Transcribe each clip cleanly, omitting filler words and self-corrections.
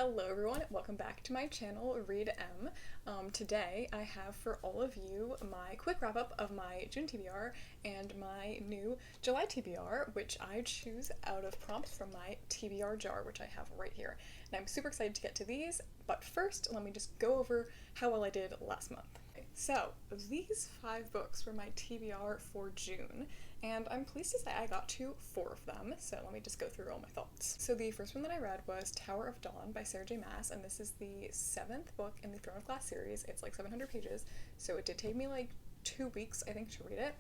Hello everyone, welcome back to my channel, Read M. Today I have for all of you my quick wrap up of my June TBR and my new July TBR, which I choose out of prompts from my TBR jar, which I have right here. And I'm super excited to get to these, but first let me just go over how well I did last month. So these 5 books were my TBR for June, and I'm pleased to say I got to 4 of them, so let me just go through all my thoughts. So the first one that I read was Tower of Dawn by Sarah J. Maas, and this is the 7th book in the Throne of Glass series. It's like 700 pages, so it did take me like 2 weeks, I think, to read it.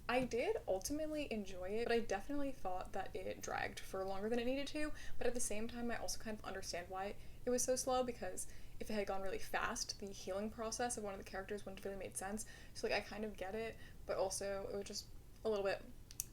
I did ultimately enjoy it, but I definitely thought that it dragged for longer than it needed to, but at the same time I also kind of understand why it was so slow, because if it had gone really fast, the healing process of one of the characters wouldn't have really made sense. So like I kind of get it, but also it was just a little bit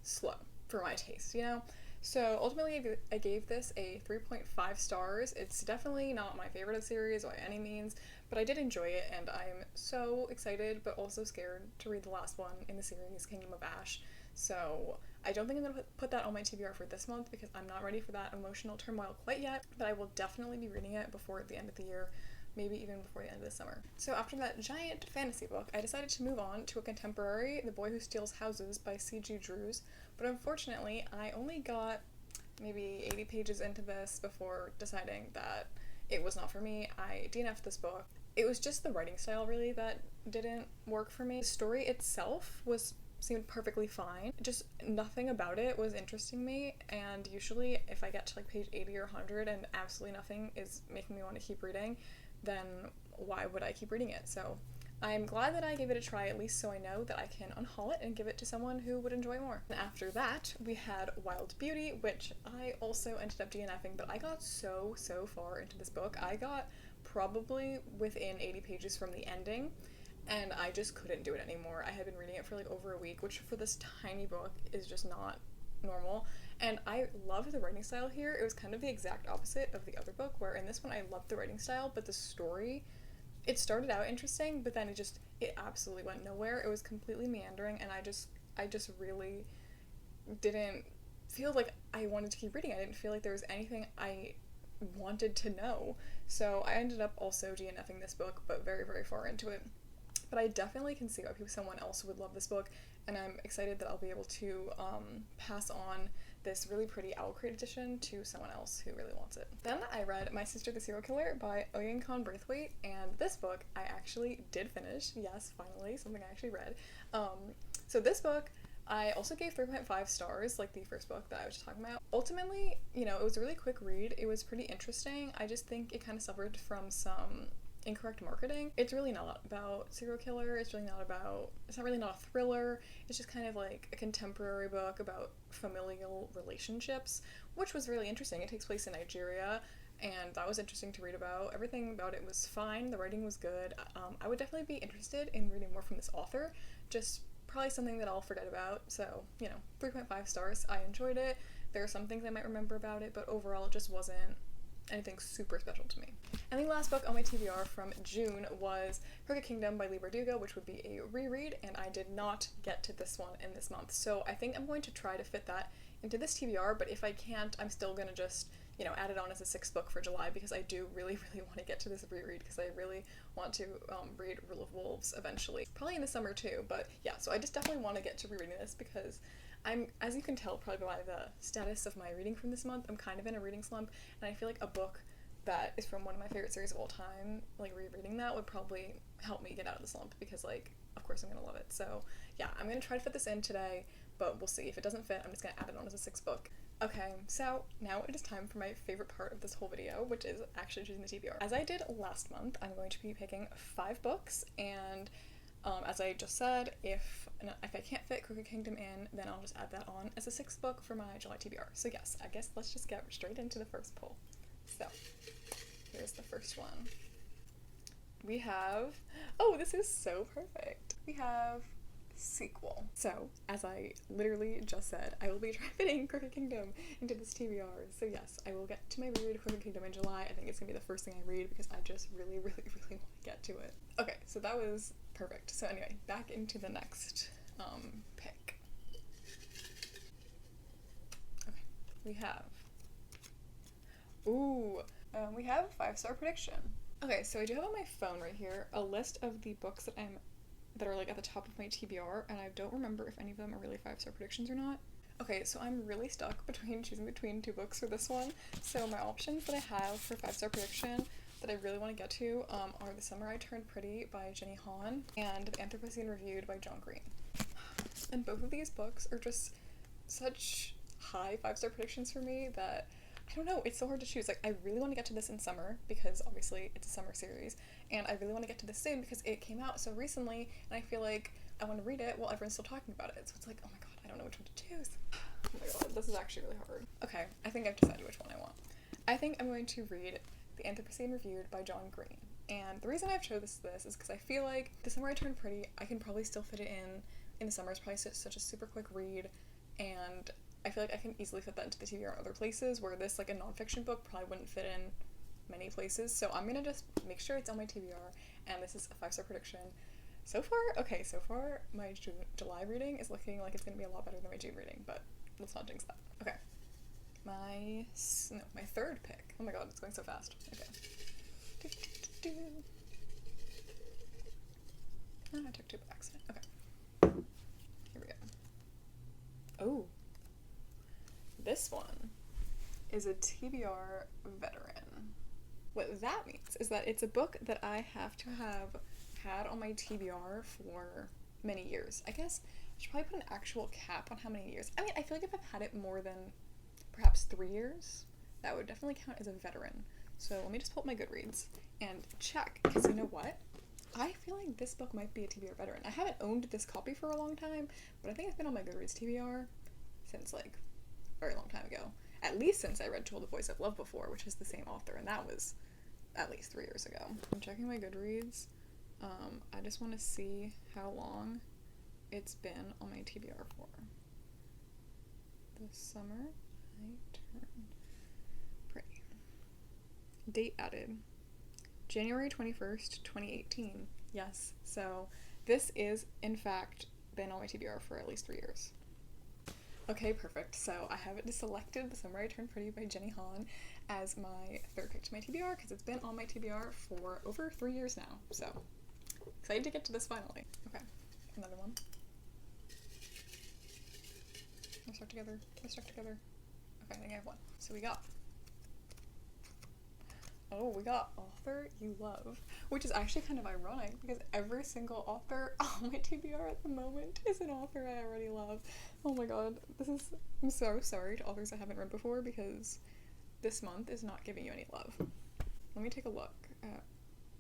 slow for my taste, you know? So ultimately I gave this a 3.5 stars. It's definitely not my favorite of the series by any means, but I did enjoy it, and I'm so excited but also scared to read the last one in the series, Kingdom of Ash. So I don't think I'm going to put that on my TBR for this month because I'm not ready for that emotional turmoil quite yet, but I will definitely be reading it before the end of the year, maybe even before the end of the summer. So after that giant fantasy book, I decided to move on to a contemporary, The Boy Who Steals Houses by C.G. Drews, but unfortunately I only got maybe 80 pages into this before deciding that it was not for me. I DNF'd this book. It was just the writing style really that didn't work for me. The story itself seemed perfectly fine. Just nothing about it was interesting me, and usually if I get to like page 80 or 100 and absolutely nothing is making me want to keep reading, then why would I keep reading it? So I'm glad that I gave it a try, at least so I know that I can unhaul it and give it to someone who would enjoy more. And after that, we had Wild Beauty, which I also ended up DNFing, but I got so far into this book. I got probably within 80 pages from the ending, and I just couldn't do it anymore. I had been reading it for like over a week, which for this tiny book is just not normal. And I loved the writing style here. It was kind of the exact opposite of the other book, where in this one I loved the writing style, but the story, it started out interesting, but then it absolutely went nowhere. It was completely meandering, and I just really didn't feel like I wanted to keep reading. I didn't feel like there was anything I wanted to know. So I ended up also DNFing this book, but very far into it. But I definitely can see why someone else would love this book, and I'm excited that I'll be able to pass on this really pretty Owl Crate edition to someone else who really wants it. Then I read My Sister the Serial Killer by Oyin Khan Braithwaite, and this book I actually did finish. Yes, finally, something I actually read. So this book I also gave 3.5 stars, like the first book that I was just talking about. Ultimately, you know, it was a really quick read. It was pretty interesting. I just think it kind of suffered from some incorrect marketing. It's really not about serial killer. It's not really not a thriller. It's just kind of like a contemporary book about familial relationships, which was really interesting. It takes place in Nigeria, and that was interesting to read about. Everything about it was fine. The writing was good. I would definitely be interested in reading more from this author. Just probably something that I'll forget about. So, you know, 3.5 stars. I enjoyed it. There are some things I might remember about it, but overall it just wasn't anything super special to me. And the last book on my TBR from June was Crooked Kingdom by Lee Bardugo, which would be a reread, and I did not get to this one in this month. So I think I'm going to try to fit that into this TBR, but if I can't, I'm still gonna just, you know, add it on as a 6th book for July, because I do really want to get to this reread, because I really want to read Rule of Wolves eventually. Probably in the summer too, but yeah, so I just definitely want to get to rereading this, because I'm, as you can tell probably by the status of my reading from this month, I'm kind of in a reading slump, and I feel like a book that is from one of my favorite series of all time, like rereading that would probably help me get out of the slump, because like, of course I'm gonna love it. So yeah, I'm gonna try to fit this in today, but we'll see. If it doesn't fit, I'm just gonna add it on as a 6th book. Okay, so now it is time for my favorite part of this whole video, which is actually choosing the TBR. As I did last month, I'm going to be picking 5 books, and as I just said, if I can't fit Crooked Kingdom in, then I'll just add that on as a 6th book for my July TBR. So yes, I guess let's just get straight into the first poll. So here's the first one. We have, oh, this is so perfect. We have sequel. So as I literally just said, I will be fitting Crooked Kingdom into this TBR. So yes, I will get to my reread of Crooked Kingdom in July. I think it's gonna be the first thing I read, because I just really want to get to it. Okay, so that was perfect. So anyway, back into the next pick. Okay, we have, ooh, we have a 5-star prediction. Okay, so I do have on my phone right here a list of the books that are like at the top of my TBR, and I don't remember if any of them are really 5-star predictions or not. Okay, so I'm really stuck choosing between 2 books for this one. So my options that I have for 5-star prediction that I really want to get to are The Summer I Turned Pretty by Jenny Han and The Anthropocene Reviewed by John Green. And both of these books are just such high 5-star predictions for me that I don't know, it's so hard to choose. Like, I really want to get to this in summer because obviously it's a summer series, and I really want to get to this soon because it came out so recently, and I feel like I want to read it while everyone's still talking about it. So it's like, oh my god, I don't know which one to choose. Oh my god, this is actually really hard. Okay, I think I've decided which one I want. I think I'm going to read The Anthropocene Reviewed by John Green. And the reason I've chosen this is because I feel like The Summer I Turned Pretty, I can probably still fit it in the summer. It's probably such a super quick read, and I feel like I can easily fit that into the TBR in other places, where this, like a nonfiction book, probably wouldn't fit in many places. So I'm gonna just make sure it's on my TBR, and this is a 5-star prediction. So far, my July reading is looking like it's gonna be a lot better than my June reading, but let's not jinx that. Okay. My third pick. Oh my god, it's going so fast. Okay. Oh, I took 2 by accident. Okay. Here we go. Oh. This one is a TBR veteran. What that means is that it's a book that I have to have had on my TBR for many years. I guess I should probably put an actual cap on how many years. I mean, I feel like if I've had it more than perhaps 3 years, that would definitely count as a veteran. So let me just pull up my Goodreads and check, because you know what? I feel like this book might be a TBR veteran. I haven't owned this copy for a long time, but I think it's been on my Goodreads TBR since like a very long time ago. At least since I read Told the Voice of Love before, which is the same author, and that was at least 3 years ago. I'm checking my Goodreads. I just want to see how long it's been on my TBR for. The Summer I Turned Pretty. Date added. January 21st, 2018. Yes, so this is, in fact, been on my TBR for at least 3 years. Okay, perfect. So I have it selected, The Summer I Turned Pretty by Jenny Han, as my third pick to my TBR, because it's been on my TBR for over 3 years now. So excited to get to this finally. Okay, another one. Let's start together. Okay, I think I have one. So we got Author You Love, which is actually kind of ironic because every single author on my TBR at the moment is an author I already love. Oh my god, I'm so sorry to authors I haven't read before because this month is not giving you any love. Let me take a look.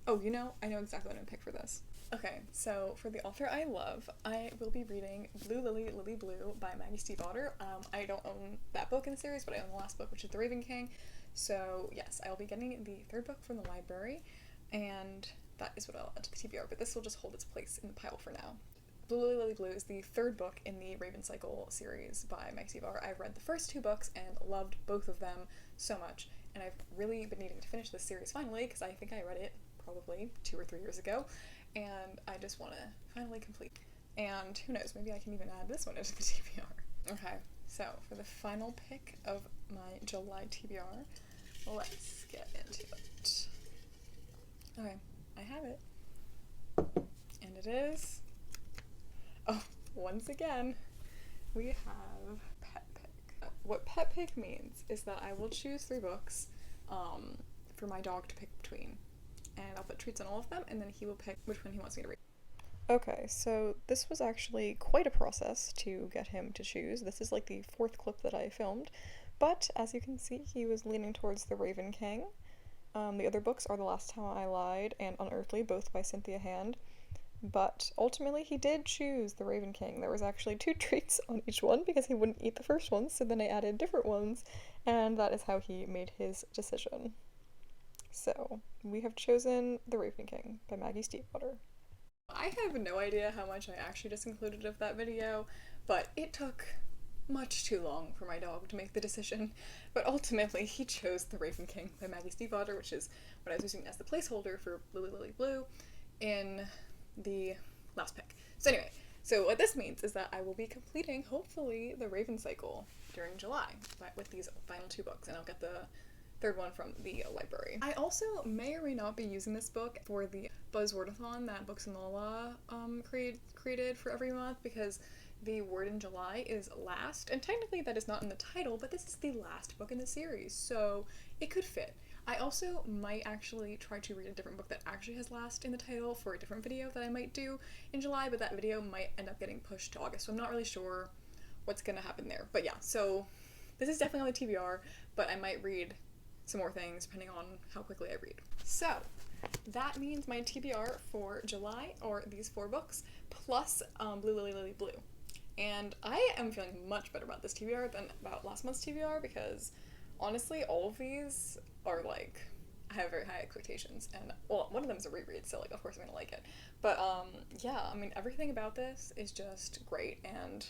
I know exactly what I'm gonna pick for this. Okay, so for the author I love, I will be reading Blue Lily, Lily Blue by Maggie Stiefvater. I don't own that book in the series, but I own the last book, which is The Raven King. So yes, I'll be getting the third book from the library, and that is what I'll add to the TBR, but this will just hold its place in the pile for now. Blue Lily, Lily Blue is the third book in the Raven Cycle series by Maggie Stiefvater. I've read the first 2 books and loved both of them so much, and I've really been needing to finish this series finally, because I think I read it probably 2 or 3 years ago, and I just want to finally complete. And who knows, maybe I can even add this one into the TBR. Okay, so for the final pick of my July TBR, let's get into it. Okay, I have it. And it is... Oh, once again, we have Pet Pick. What Pet Pick means is that I will choose 3 books for my dog to pick between. And I'll put treats on all of them, and then he will pick which one he wants me to read. Okay, so this was actually quite a process to get him to choose. This is like the 4th clip that I filmed, but as you can see, he was leaning towards The Raven King. The other books are The Last Time I Lied and Unearthly, both by Cynthia Hand, but ultimately he did choose The Raven King. There was actually 2 treats on each one because he wouldn't eat the first one, so then I added different ones, and that is how he made his decision. So, we have chosen The Raven King by Maggie Stiefvater. I have no idea how much I actually just included of that video, but it took much too long for my dog to make the decision, but ultimately he chose The Raven King by Maggie Stiefvater, which is what I was using as the placeholder for Lily Lily Blue in the last pick. So anyway, so what this means is that I will be completing, hopefully, the Raven Cycle during July with these final 2 books, and I'll get the third one from the library. I also may or may not be using this book for the Buzzwordathon that Books and Lola created for every month, because the word in July is last, and technically that is not in the title, but this is the last book in the series, so it could fit. I also might actually try to read a different book that actually has last in the title for a different video that I might do in July, but that video might end up getting pushed to August, so I'm not really sure what's gonna happen there. But yeah, so this is definitely on the TBR, but I might read some more things depending on how quickly I read. So that means my TBR for July are these 4 books, plus Blue Lily Lily Blue. And I am feeling much better about this TBR than about last month's TBR, because honestly, all of these are like, I have very high expectations, and well, one of them is a reread, so like of course I'm gonna like it. But yeah, I mean, everything about this is just great, and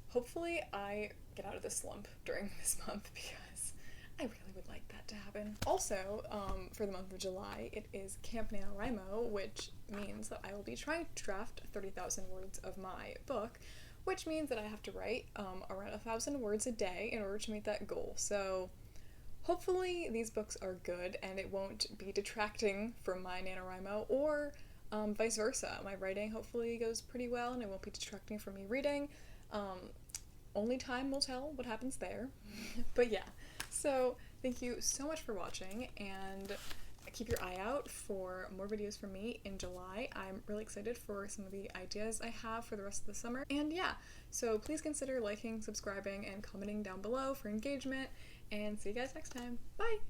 hopefully I get out of this slump during this month, because I really would like that to happen. Also, for the month of July, it is Camp NaNoWriMo, which means that I will be trying to draft 30,000 words of my book, which means that I have to write around 1,000 words a day in order to meet that goal. So hopefully these books are good and it won't be detracting from my NaNoWriMo, or vice versa. My writing hopefully goes pretty well and it won't be detracting from me reading. Only time will tell what happens there. But yeah, so thank you so much for watching, and keep your eye out for more videos from me in July. I'm really excited for some of the ideas I have for the rest of the summer. And yeah, so please consider liking, subscribing, and commenting down below for engagement, and see you guys next time. Bye!